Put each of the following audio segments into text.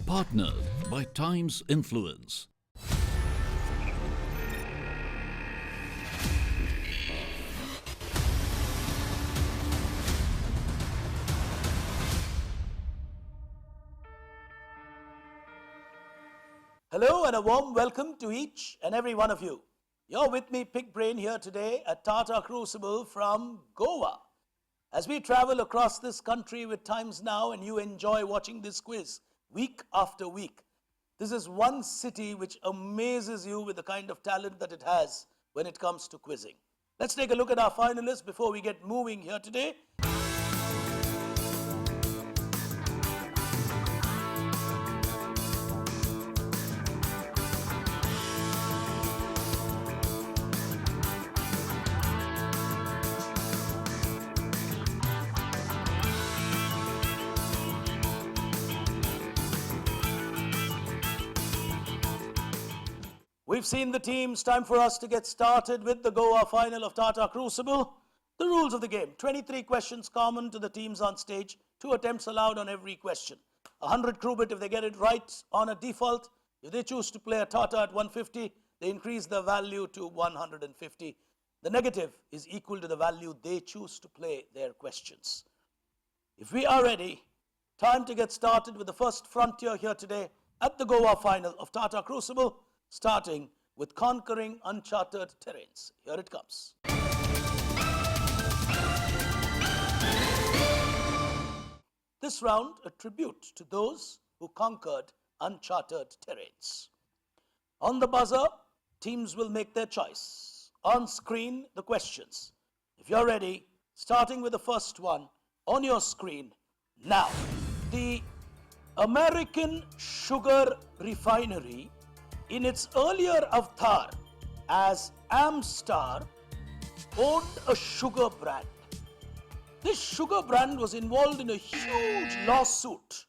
Partnered by Times Influence. Hello and a warm welcome to each and every one of you. You're with me, Pig Brain, here today at Tata Crucible from Goa. As we travel across this country with Times Now and you enjoy watching this quiz week after week, this is one city which amazes you with the kind of talent that it has when it comes to quizzing. Let's take a look at our finalists before we get moving here today. We've seen the teams. Time for us to get started with the Goa Final of Tata Crucible. The rules of the game: 23 questions common to the teams on stage, 2 attempts allowed on every question. 100 crew bit if they get it right on a default. If they choose to play a Tata at 150, they increase the value to 150. The negative is equal to the value they choose to play their questions. If we are ready, time to get started with the first frontier here today at the Goa Final of Tata Crucible, starting with conquering uncharted terrains. Here it comes. This round, a tribute to those who conquered uncharted terrains. On the buzzer, teams will make their choice. On screen, the questions. If you're ready, starting with the first one on your screen now. The American Sugar Refinery, in its earlier avatar as Amstar, owned a sugar brand. This sugar brand was involved in a huge lawsuit.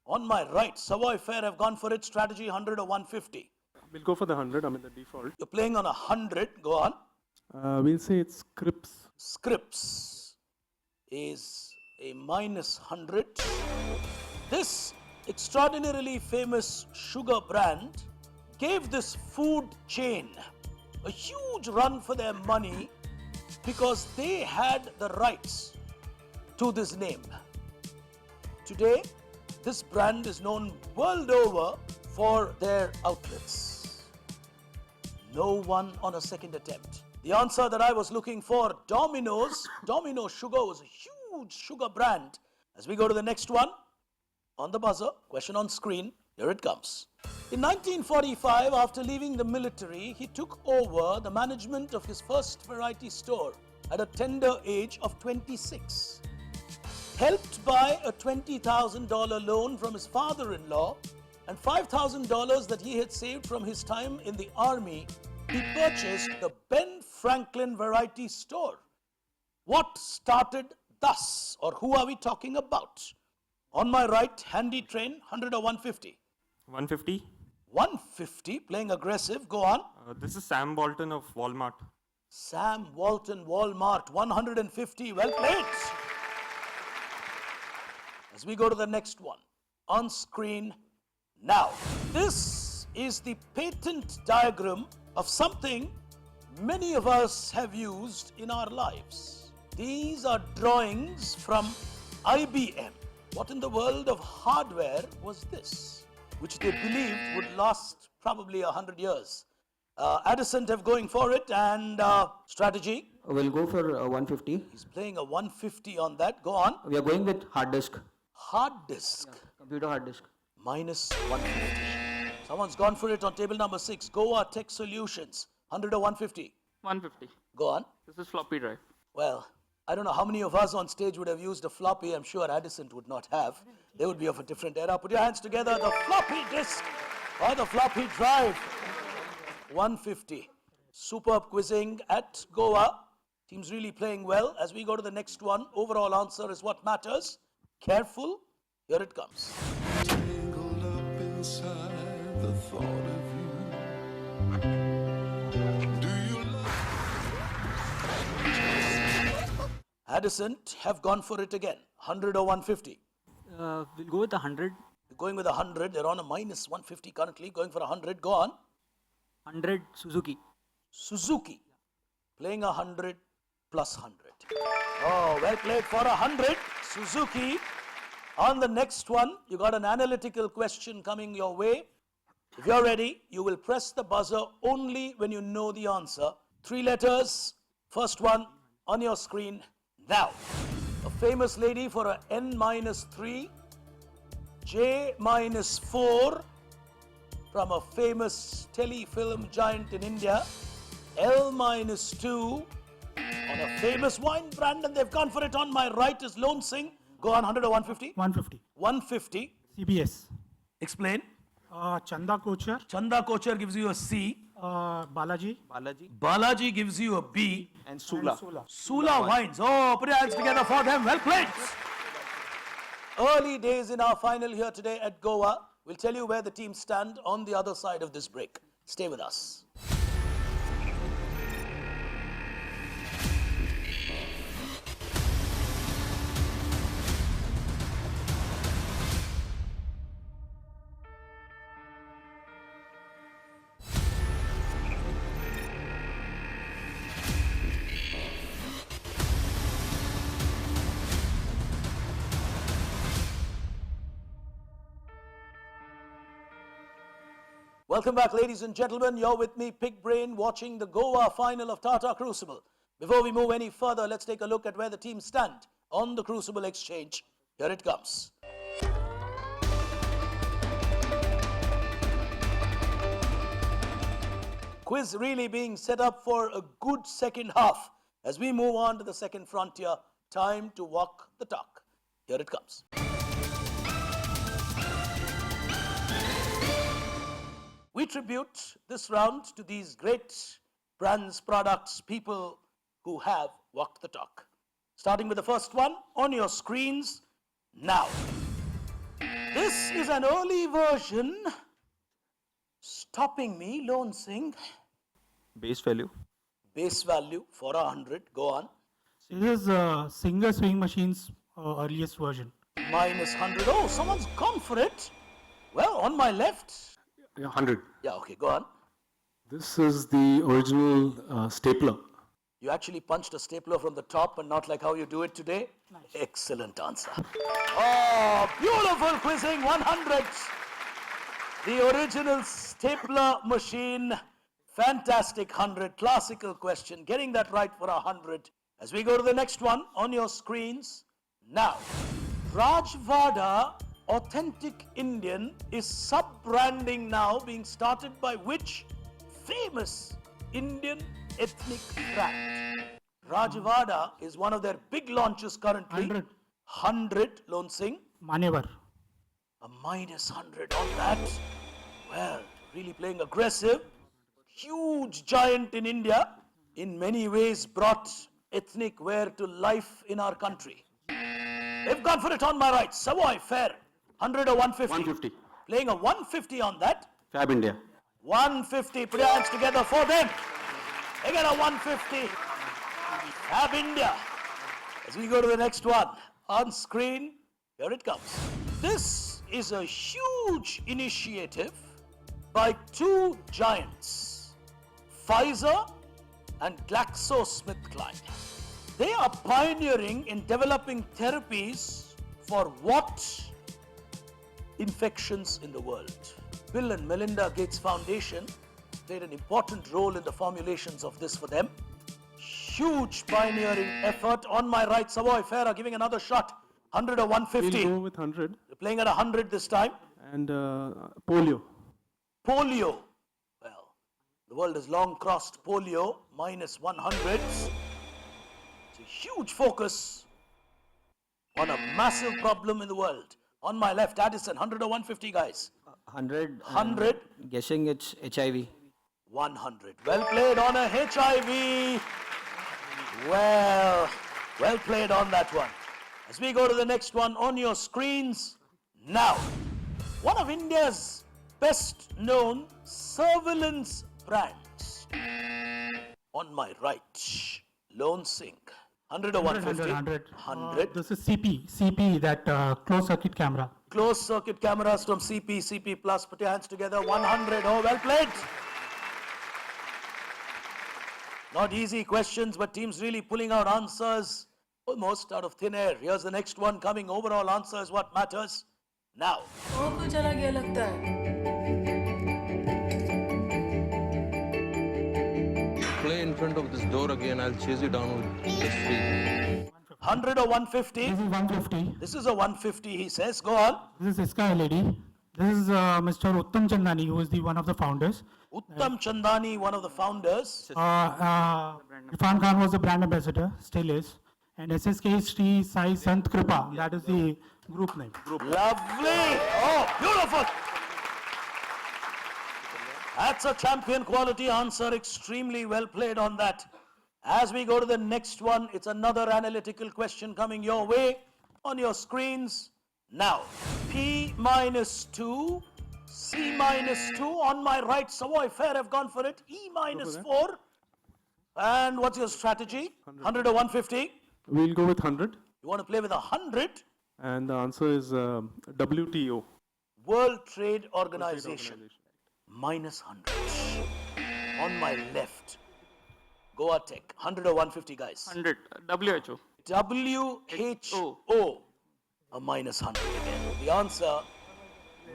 On my right, Savoy Fair have gone for it. Strategy 100 or 150. We'll go for the 100, the default. You're playing on 100. Go on. We'll say it's Scripps. Scripps is a minus 100. This extraordinarily famous sugar brand gave this food chain a huge run for their money because they had the rights to this name. Today, this brand is known world over for their outlets. No one on a second attempt. The answer that I was looking for, Domino's. Domino Sugar was a huge sugar brand. As we go to the next one, on the buzzer, question on screen, here it comes. In 1945, after leaving the military, he took over the management of his first variety store at a tender age of 26. Helped by a $20,000 loan from his father-in-law and $5,000 that he had saved from his time in the army, he purchased the Ben Franklin Variety Store. What started thus, or who are we talking about? On my right, handy train, 100 or 150? 150. 150, playing aggressive. Go on. This is Sam Walton of Walmart. Sam Walton, Walmart, 150. Well played. As we go to the next one, on screen now. This is the patent diagram of something many of us have used in our lives. These are drawings from IBM. What in the world of hardware was this, which they believed would last probably 100 years? Addison have going for it, and strategy. We'll go for 150. He's playing a 150 on that. Go on. We are going with hard disk. Hard disk. Yeah, computer hard disk. Minus 150. Someone's gone for it on table number 6. Goa Tech Solutions. 100 or 150? 150. Go on. This is floppy drive. Well, I don't know how many of us on stage would have used a floppy. I'm sure Addison would not have. They would be of a different era. Put your hands together. The floppy disk Or the floppy drive. 150. Superb quizzing at Goa. Team's really playing well. As we go to the next one, overall answer is what matters. Careful. Here it comes. Tangled up inside the thought of you. Do you love Addison have gone for it again. 100 or 150? We'll go with 100. Going with 100. They're on a minus 150 currently. Going for 100. Go on. 100 Suzuki. Suzuki. Playing 100 plus 100. Oh, well played for 100. Suzuki. On the next one, you got an analytical question coming your way. If you're ready, you will press the buzzer only when you know the answer. 3 letters. First one on your screen now. A famous lady for a N-3, J-4 from a famous telefilm giant in India, L-2 on a famous wine brand, and they've gone for it. On my right is Lone Singh. Go on, 100 or 150? 150. 150. CBS. Explain. Chanda Kochar. Chanda Kochar gives you a C. Balaji. Balaji gives you a B. And Sula. Sula Wines. Oh, put your hands together for them. Well played. Early days in our final here today at Goa. We'll tell you where the teams stand on the other side of this break. Stay with us. Welcome back, ladies and gentlemen. You're with me, Pig Brain, watching the Goa final of Tata Crucible. Before we move any further, let's take a look at where the teams stand on the Crucible exchange. Here it comes. Quiz really being set up for a good second half. As we move on to the second frontier, time to walk the talk. Here it comes. We tribute this round to these great brands, products, people who have walked the talk. Starting with the first one on your screens now. This is an early version. Stopping me, Lone Singh. Base value. Base value for 100. Go on. This is Singer Swing Machine's earliest version. Minus 100. Oh, someone's gone for it. Well, on my left. Yeah, 100. Yeah, okay, go on. This is the original stapler. You actually punched a stapler from the top and not like how you do it today? Nice. Excellent answer. Oh, beautiful quizzing, 100. The original stapler machine. Fantastic 100. Classical question. Getting that right for 100. As we go to the next one on your screens now. Rajvada Authentic Indian is sub-branding now, being started by which famous Indian ethnic brand? Rajvada is one of their big launches currently. 100. 100, Lone Singh. Manevar. A minus 100 on that. Well, really playing aggressive. Huge giant in India. In many ways brought ethnic wear to life in our country. They've gone for it on my right. Savoy Fair. 100 or 150? 150. Playing a 150 on that. Fab India. 150. Put your hands together for them. They get a 150. Fab India. As we go to the next one. On screen, here it comes. This is a huge initiative by two giants, Pfizer and GlaxoSmithKline. They are pioneering in developing therapies for what infections in the world. Bill and Melinda Gates Foundation played an important role in the formulations of this for them. Huge pioneering effort. On my right, Savoy Fair are giving another shot. 100 or 150. We'll go with 100. They're playing at 100 this time. And polio. Polio. Well, the world has long crossed polio. Minus 100. It's a huge focus on a massive problem in the world. On my left, Addison, 100 or 150, guys? 100. 100. Guessing it's HIV. 100. Well played on a HIV. Well played on that one. As we go to the next one on your screens now. One of India's best known surveillance brands. On my right, Lone Singh. 100 or 150? 100. This is CP, that closed circuit camera. Closed circuit cameras from CP plus. Put your hands together. 100. Oh, well played. Not easy questions, but teams really pulling out answers almost out of thin air. Here's the next one coming. Overall answer is what matters. Now. वो क्यों चला गया लगता है? Play in front of this door again. I'll chase you down with this free. 100 or 150? This is 150. This is a 150, he says. Go on. This is Iska LED. This is Mr. Uttam Chandani, who is one of the founders. Uttam Chandani, one of the founders. Irfan Khan was the brand ambassador, still is. And SSK is Sri Sai Sant Kripa, that is the group name. Lovely. Oh, beautiful. That's a champion quality answer. Extremely well played on that. As we go to the next one, it's another analytical question coming your way on your screens. Now, P minus 2, C minus 2. On my right, Savoy Fair have gone for it. E minus 4. And what's your strategy? 100 or 150? We'll go with 100. You want to play with 100? And the answer is WTO. World Trade Organization. Minus 100. On my left, Goa Tech. 100 or 150, guys? 100. WHO. WHO. A minus 100 again. The answer,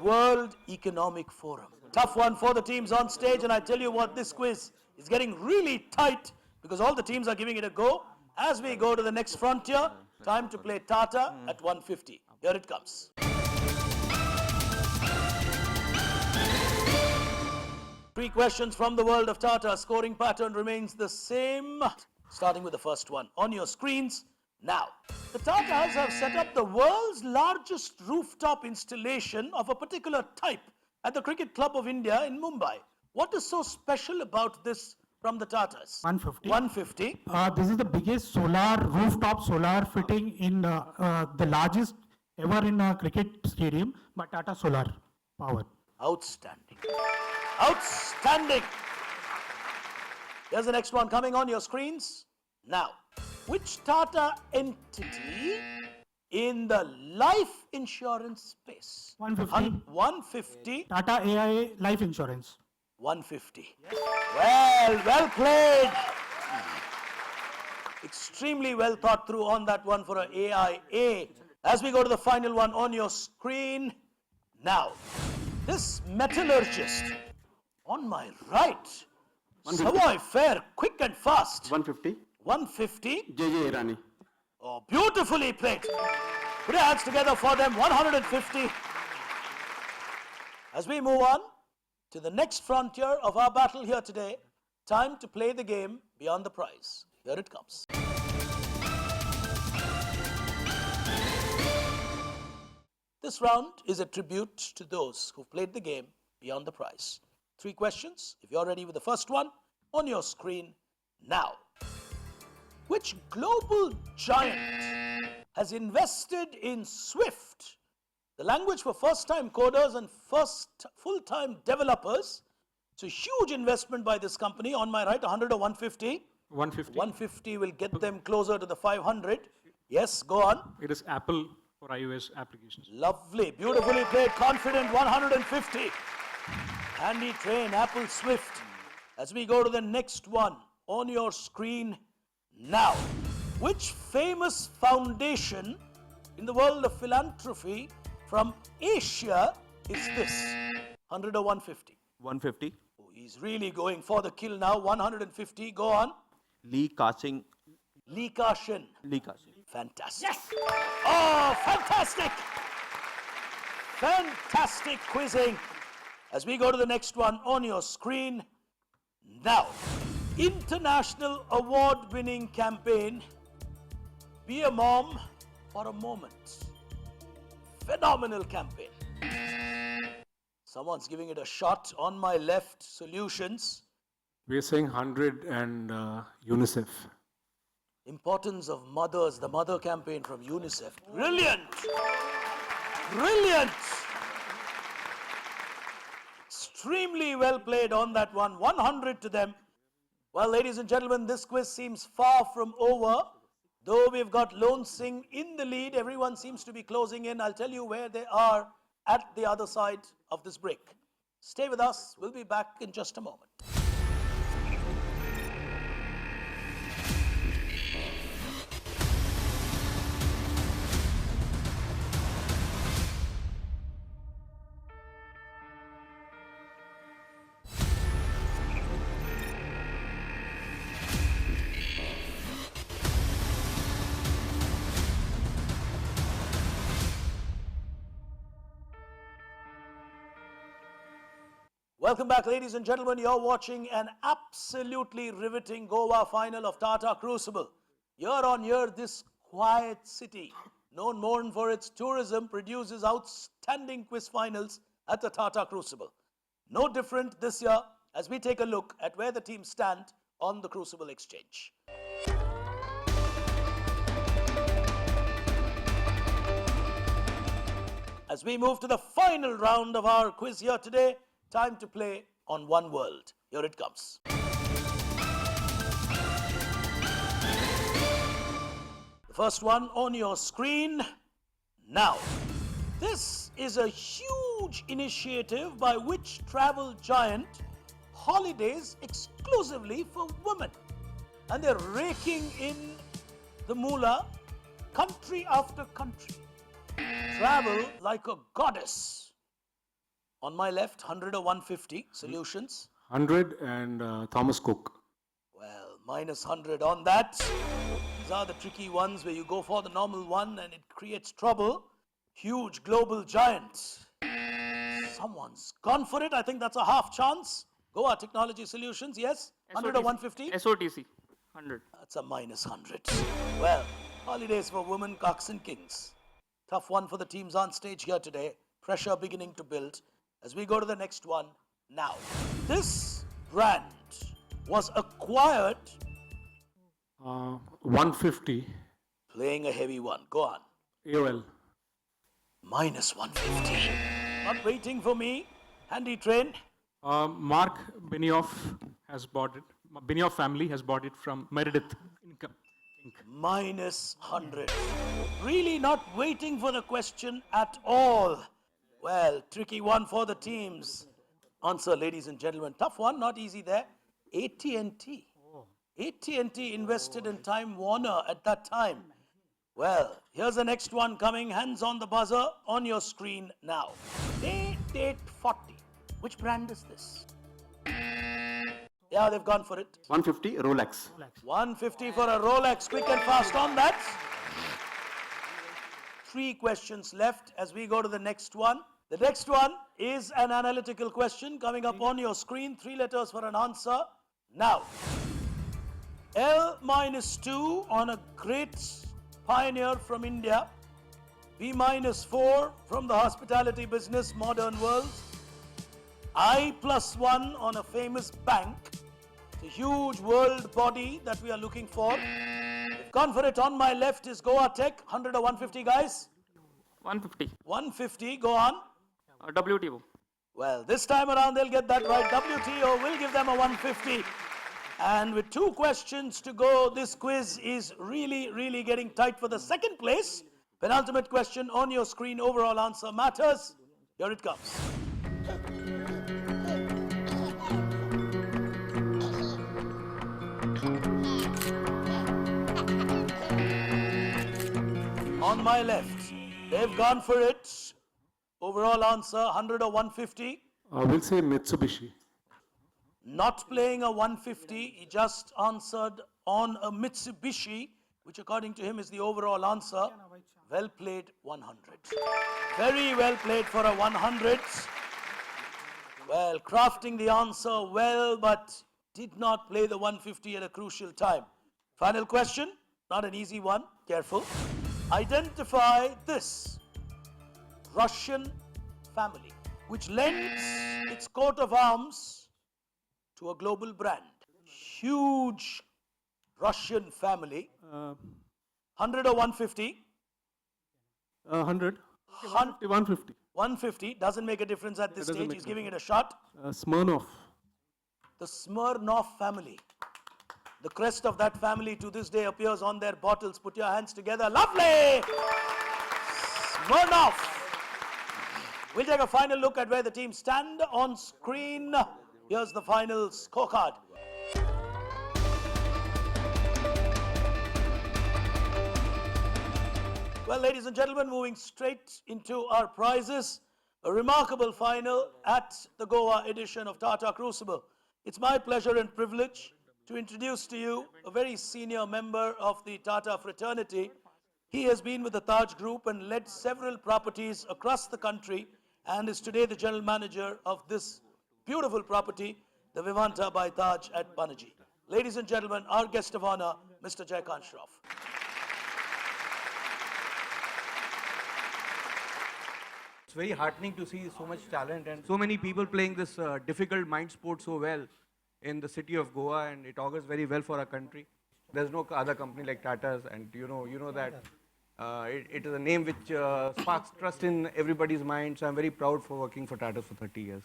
World Economic Forum. Tough one for the teams on stage, and I tell you what, this quiz is getting really tight because all the teams are giving it a go. As we go to the next frontier, time to play Tata at 150. Here it comes. Three questions from the world of Tata. Scoring pattern remains the same. Starting with the first one on your screens now. The Tatas have set up the world's largest rooftop installation of a particular type at the Cricket Club of India in Mumbai. What is so special about this from the Tatas? 150. 150. This is the biggest rooftop solar fitting in the largest ever in a cricket stadium by Tata Solar Power. Outstanding. Outstanding. Here's the next one coming on your screens. Now, which Tata entity in the life insurance space? 150. 150. Tata AIA Life Insurance. 150. Well played. Extremely well thought through on that one for an AIA. As we go to the final one on your screen. Now, this metallurgist on my right. Savoy Fair, quick and fast. 150. 150. JJ Irani. Oh, beautifully played. Put your hands together for them. 150. As we move on to the next frontier of our battle here today, time to play the game beyond the prize. Here it comes. This round is a tribute to those who played the game beyond the prize. Three questions. If you're ready with the first one, on your screen now. Which global giant has invested in Swift, the language for first-time coders and full-time developers? It's a huge investment by this company. On my right, 100 or 150? 150. 150 will get them closer to the 500. Yes, go on. It is Apple for iOS applications. Lovely, beautifully played, confident, 150. Handy train, Apple Swift. As we go to the next one on your screen now. Which famous foundation in the world of philanthropy from Asia is this? 100 or 150? 150. Oh, he's really going for the kill now. 150, go on. Lee Ka-shing. Lee Ka-shin. Lee Ka-shing. Fantastic. Yes! Oh, fantastic! Fantastic quizzing. As we go to the next one on your screen now. International award-winning campaign, Be a Mom for a Moment. Phenomenal campaign. Someone's giving it a shot. On my left, solutions. We're saying 100 and UNICEF. Importance of mothers, the mother campaign from UNICEF. Brilliant! Brilliant! Extremely well played on that one. 100 to them. Well, ladies and gentlemen, this quiz seems far from over. Though we've got Lone Singh in the lead, everyone seems to be closing in. I'll tell you where they are at the other side of this break. Stay with us. We'll be back in just a moment. Welcome back, ladies and gentlemen. You're watching an absolutely riveting Goa final of Tata Crucible. Year on year, this quiet city, known more for its tourism, produces outstanding quiz finals at the Tata Crucible. No different this year as we take a look at where the teams stand on the Crucible Exchange. As we move to the final round of our quiz here today, time to play on One World. Here it comes. The first one on your screen now. This is a huge initiative by which travel giant holidays exclusively for women. And they're raking in the moolah country after country. Travel like a goddess. On my left, 100 or 150 solutions. 100 and Thomas Cook. Well, minus 100 on that. These are the tricky ones where you go for the normal one and it creates trouble. Huge global giant. Someone's gone for it. I think that's a half chance. Goa Technology Solutions, yes? 100 or 150? SOTC, 100. That's a minus 100. Well, holidays for women, cocks and kings. Tough one for the teams on stage here today. Pressure beginning to build. As we go to the next one now. This brand was acquired. 150. Playing a heavy one. Go on. AOL. Minus 150. Not waiting for me. Handy train. Mark Benioff has bought it. Benioff family has bought it from Meredith Income. Inc. Minus 100. Really not waiting for the question at all. Well, tricky one for the teams. Answer, ladies and gentlemen. Tough one, not easy there. AT&T. AT&T invested in Time Warner at that time. Well, here's the next one coming. Hands on the buzzer on your screen now. Date 40. Which brand is this? Yeah, they've gone for it. 150 Rolex. 150 for a Rolex. Quick and fast on that. 3 questions left as we go to the next one. The next one is an analytical question coming up on your screen. 3 letters for an answer. Now, L-2 on a great pioneer from India. B-4 from the hospitality business, modern world. I+1 on a famous bank. It's a huge world body that we are looking for. They've gone for it. On my left is Goa Tech. 100 or 150, guys? 150. 150, go on. WTO. Well, this time around they'll get that right. WTO will give them a 150. And with 2 questions to go, this quiz is really getting tight for the second place. Penultimate question on your screen. Overall answer matters. Here it comes. On my left, they've gone for it. Overall answer, 100 or 150. We'll say Mitsubishi. Not playing a 150, he just answered on a Mitsubishi, which according to him is the overall answer. Well played, 100. Very well played for a 100. Well, crafting the answer well, but did not play the 150 at a crucial time. Final question, not an easy one, careful. Identify this Russian family. which lends its coat of arms to a global brand. Huge Russian family. 100 or 150? 100. Okay, Hun- 150. 150 doesn't make a difference at this doesn't stage. make He's a giving it a shot. Smirnov. The Smirnov family. The crest of that family to this day appears on their bottles. Put your hands together. Lovely! Smirnov. We'll take a final look at where the teams stand on screen. Here's the final scorecard. Well, ladies and gentlemen, moving straight into our prizes, a remarkable final at the Goa edition of Tata Crucible. It's my pleasure and privilege to introduce to you a very senior member of the Tata fraternity. He has been with the Taj Group and led several properties across the country and is today the general manager of this beautiful property, the Vivanta by Taj at Panaji. Ladies and gentlemen, our guest of honor, Mr. Jaykant Shroff. It's very heartening to see so much talent and so many people playing this difficult mind sport so well in the city of Goa, and it augurs very well for our country. There's no other company like Tata's, and you know that it is a name which sparks trust in everybody's mind. So I'm very proud for working for Tata for 30 years.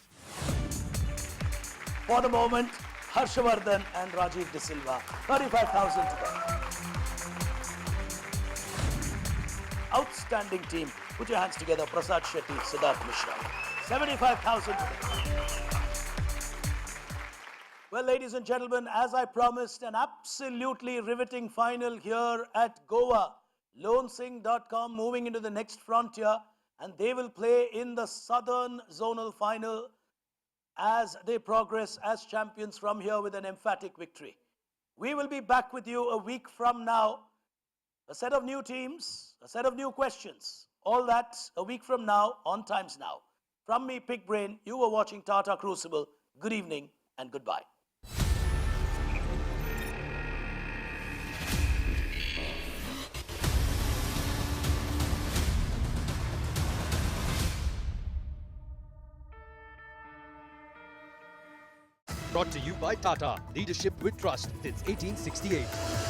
For the moment, Harshavardhan and Rajiv De Silva, 35,000 to them. Outstanding team. Put your hands together. Prasad Shetty, Siddharth Mishra. 75,000 to them. Well, ladies and gentlemen, as I promised, an absolutely riveting final here at Goa. LoneSing.com moving into the next frontier, and they will play in the Southern Zonal Final as they progress as champions from here with an emphatic victory. We will be back with you a week from now. A set of new teams, a set of new questions. All that a week from now on Times Now. From me, Pig Brain, you were watching Tata Crucible. Good evening and goodbye. Brought to you by Tata. Leadership with trust since 1868.